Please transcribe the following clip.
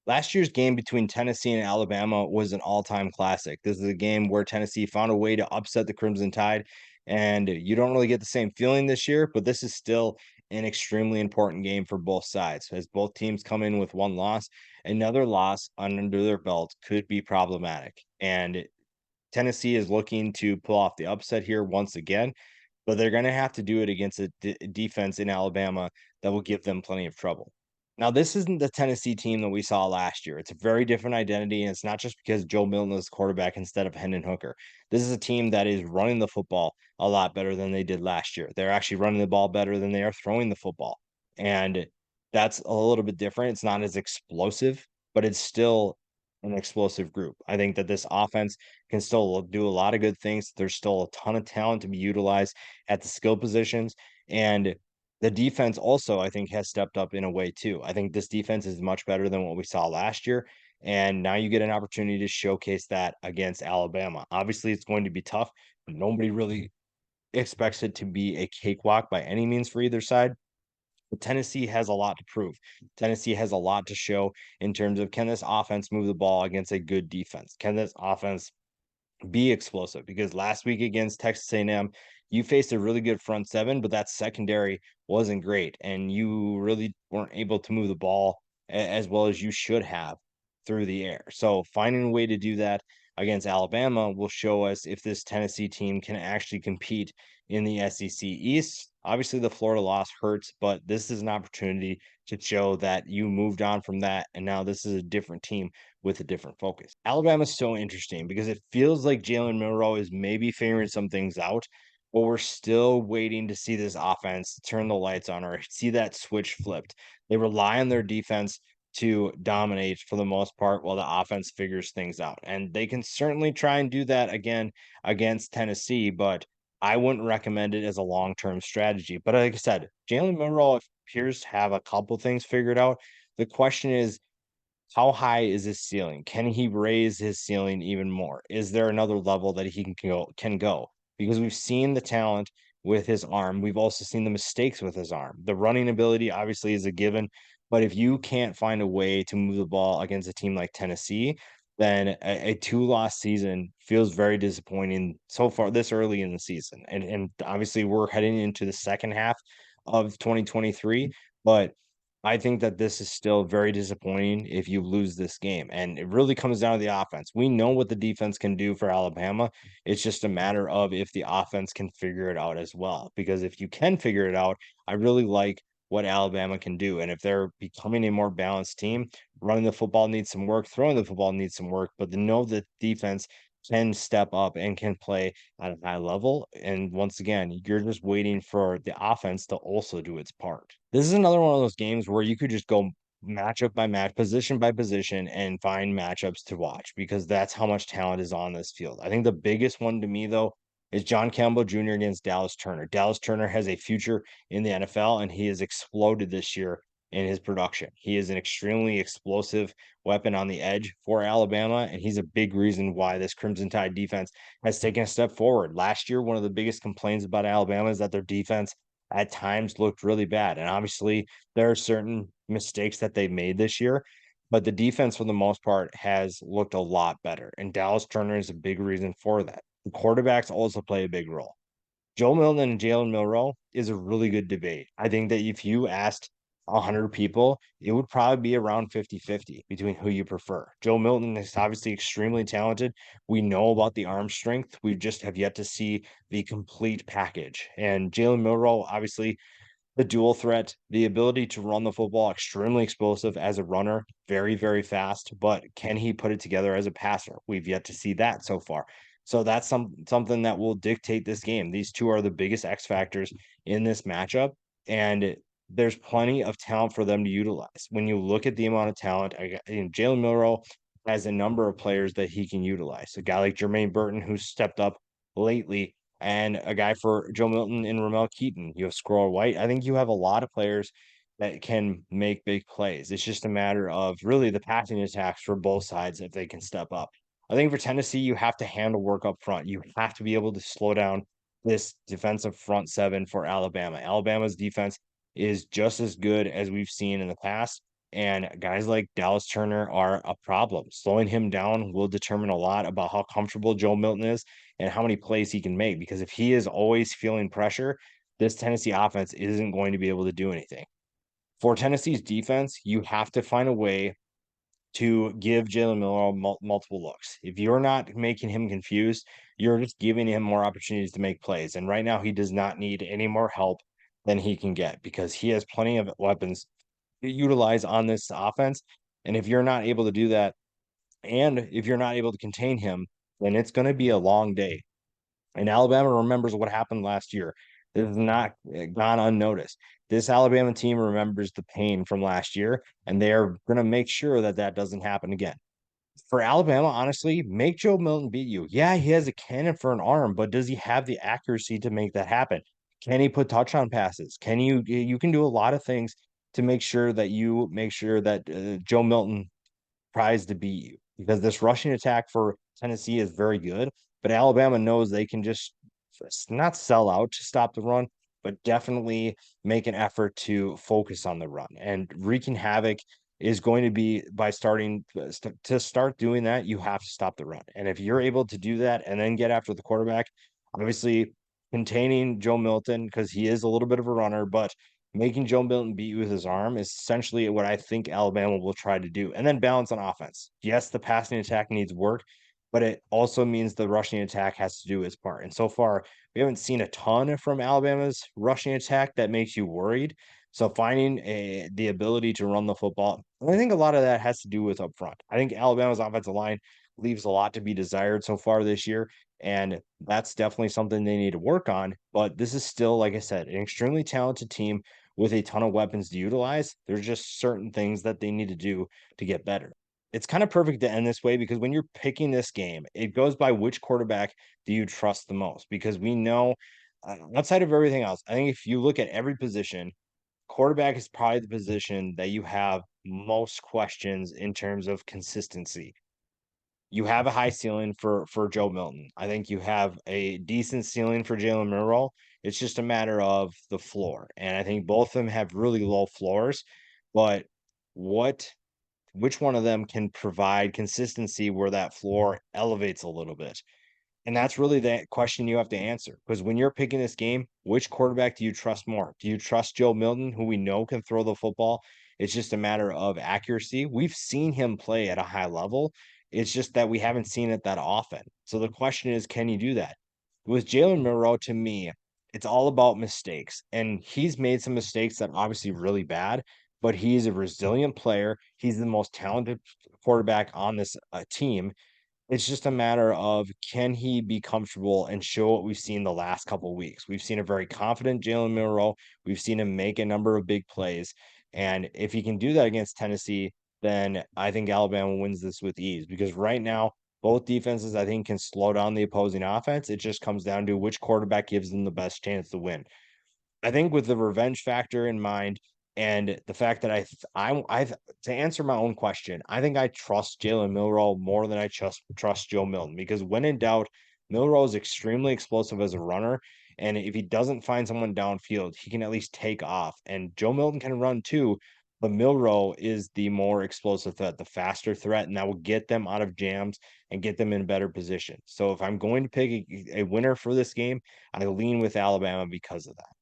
Last year's game between Tennessee and Alabama was an all-time classic. This is a game where Tennessee found a way to upset the Crimson Tide, and you don't really get the same feeling this year, but this is still an extremely important game for both sides as both teams come in with one loss. Another loss under their belt could be problematic. And Tennessee is looking to pull off the upset here once again, but they're going to have to do it against a defense in Alabama that will give them plenty of trouble. Now, this isn't the Tennessee team that we saw last year. It's a very different identity, and it's not just because Joe Milton is quarterback instead of Hendon Hooker. This is a team that is running the football a lot better than they did last year. They're actually running the ball better than they are throwing the football. And that's a little bit different. It's not as explosive, but it's still an explosive group. I think that this offense can still do a lot of good things. There's still a ton of talent to be utilized at the skill positions. And the defense also, I think, has stepped up in a way too. I think this defense is much better than what we saw last year. And now you get an opportunity to showcase that against Alabama. Obviously, it's going to be tough, but nobody really expects it to be a cakewalk by any means for either side. But Tennessee has a lot to prove. Tennessee has a lot to show in terms of can this offense move the ball against a good defense? Can this offense be explosive? Because last week against Texas A&M, you faced a really good front seven, but that secondary wasn't great, and you really weren't able to move the ball as well as you should have through the air. So finding a way to do that against Alabama will show us if this Tennessee team can actually compete in the SEC East. Obviously, the Florida loss hurts, but this is an opportunity to show that you moved on from that, and now this is a different team with a different focus. Alabama's so interesting because it feels like Jalen Milroe is maybe figuring some things out, but we're still waiting to see this offense turn the lights on or see that switch flipped. They rely on their defense to dominate for the most part while the offense figures things out. And they can certainly try and do that again against Tennessee, but I wouldn't recommend it as a long-term strategy. But like I said, Jalen Milroe appears to have a couple things figured out. The question is, how high is his ceiling? Can he raise his ceiling even more? Is there another level that he can go? Because we've seen the talent with his arm. We've also seen the mistakes with his arm. The running ability obviously is a given, but if you can't find a way to move the ball against a team like Tennessee, then a two-loss season feels very disappointing so far this early in the season. And obviously we're heading into the second half of 2023, but I think that this is still very disappointing if you lose this game. And it really comes down to the offense. We know what the defense can do for Alabama. It's just a matter of if the offense can figure it out as well. Because if you can figure it out, I really like what Alabama can do. And if they're becoming a more balanced team, running the football needs some work, throwing the football needs some work, but to know that defense can step up and can play at a high level. And once again, you're just waiting for the offense to also do its part. This is another one of those games where you could just go matchup by match, position by position, and find matchups to watch because that's how much talent is on this field. I think the biggest one to me, though, is John Campbell Jr. against Dallas Turner. Dallas Turner has a future in the NFL, and he has exploded this year in his production. He is an extremely explosive weapon on the edge for Alabama, and he's a big reason why this Crimson Tide defense has taken a step forward. Last year, one of the biggest complaints about Alabama is that their defense at times looked really bad. And obviously, there are certain mistakes that they made this year, but the defense, for the most part, has looked a lot better. And Dallas Turner is a big reason for that. The quarterbacks also play a big role. Joe Milton and Jalen Milroe is a really good debate. I think that if you asked 100 people, it would probably be around 50-50 between who you prefer. Joe Milton is obviously extremely talented. We know about the arm strength. We just have yet to see the complete package. And Jalen Milroe, obviously, the dual threat, the ability to run the football, extremely explosive as a runner, very, very fast. But can he put it together as a passer? We've yet to see that so far. So that's something that will dictate this game. These two are the biggest X factors in this matchup, and there's plenty of talent for them to utilize. When you look at the amount of talent, Jalen Milroe has a number of players that he can utilize. A guy like Jermaine Burton, who's stepped up lately, and a guy for Joe Milton and Ramel Keaton. You have Squirrel White. I think you have a lot of players that can make big plays. It's just a matter of really the passing attacks for both sides if they can step up. I think for Tennessee, you have to handle work up front. You have to be able to slow down this defensive front seven for Alabama. Alabama's defense is just as good as we've seen in the past. And guys like Dallas Turner are a problem. Slowing him down will determine a lot about how comfortable Joe Milton is and how many plays he can make. Because if he is always feeling pressure, this Tennessee offense isn't going to be able to do anything. For Tennessee's defense, you have to find a way to give Jalen Milroe multiple looks. If you're not making him confused, you're just giving him more opportunities to make plays. And right now, he does not need any more help than he can get because he has plenty of weapons to utilize on this offense. And if you're not able to do that, and if you're not able to contain him, then it's going to be a long day. And Alabama remembers what happened last year. This is not gone unnoticed. This Alabama team remembers the pain from last year, and they are going to make sure that that doesn't happen again. For Alabama, honestly, make Joe Milton beat you. Yeah, he has a cannon for an arm, but does he have the accuracy to make that happen? Can he put touchdown passes? Can you can do a lot of things to make sure that Joe Milton tries to beat you because this rushing attack for Tennessee is very good, but Alabama knows they can just not sell out to stop the run, but definitely make an effort to focus on the run and wreaking havoc is going to be by starting to start doing that. You have to stop the run, and if you're able to do that and then get after the quarterback, obviously containing Joe Milton because he is a little bit of a runner, but making Joe Milton beat you with his arm is essentially what I think Alabama will try to do. And then balance on offense. Yes, the passing attack needs work, but it also means the rushing attack has to do its part. And so far, we haven't seen a ton from Alabama's rushing attack that makes you worried. So finding the ability to run the football, and I think a lot of that has to do with up front. I think Alabama's offensive line leaves a lot to be desired so far this year. And that's definitely something they need to work on. But this is still, like I said, an extremely talented team with a ton of weapons to utilize. There's just certain things that they need to do to get better. It's kind of perfect to end this way because when you're picking this game, it goes by which quarterback do you trust the most? Because we know outside of everything else, I think if you look at every position, quarterback is probably the position that you have most questions in terms of consistency. You have a high ceiling for Joe Milton. I think you have a decent ceiling for Jalen Milroe. It's just a matter of the floor, and I think both of them have really low floors. But what which one of them can provide consistency where that floor elevates a little bit? And that's really the question you have to answer. Because when you're picking this game, which quarterback do you trust more? Do you trust Joe Milton, who we know can throw the football? It's just a matter of accuracy. We've seen him play at a high level. It's just that we haven't seen it that often. So the question is, can you do that? With Jalen Monroe, to me, it's all about mistakes. And he's made some mistakes that are obviously really bad, but he's a resilient player. He's the most talented quarterback on this team. It's just a matter of can he be comfortable and show what we've seen the last couple of weeks. We've seen a very confident Jalen Milroe. We've seen him make a number of big plays. And if he can do that against Tennessee, then I think Alabama wins this with ease because right now, both defenses, I think, can slow down the opposing offense. It just comes down to which quarterback gives them the best chance to win. I think with the revenge factor in mind and the fact that I to answer my own question, I think I trust Jalen Milroe more than I trust Joe Milton because when in doubt, Milroe is extremely explosive as a runner. And if he doesn't find someone downfield, he can at least take off. And Joe Milton can run too, but Milroe is the more explosive threat, the faster threat, and that will get them out of jams and get them in a better position. So if I'm going to pick a winner for this game, I lean with Alabama because of that.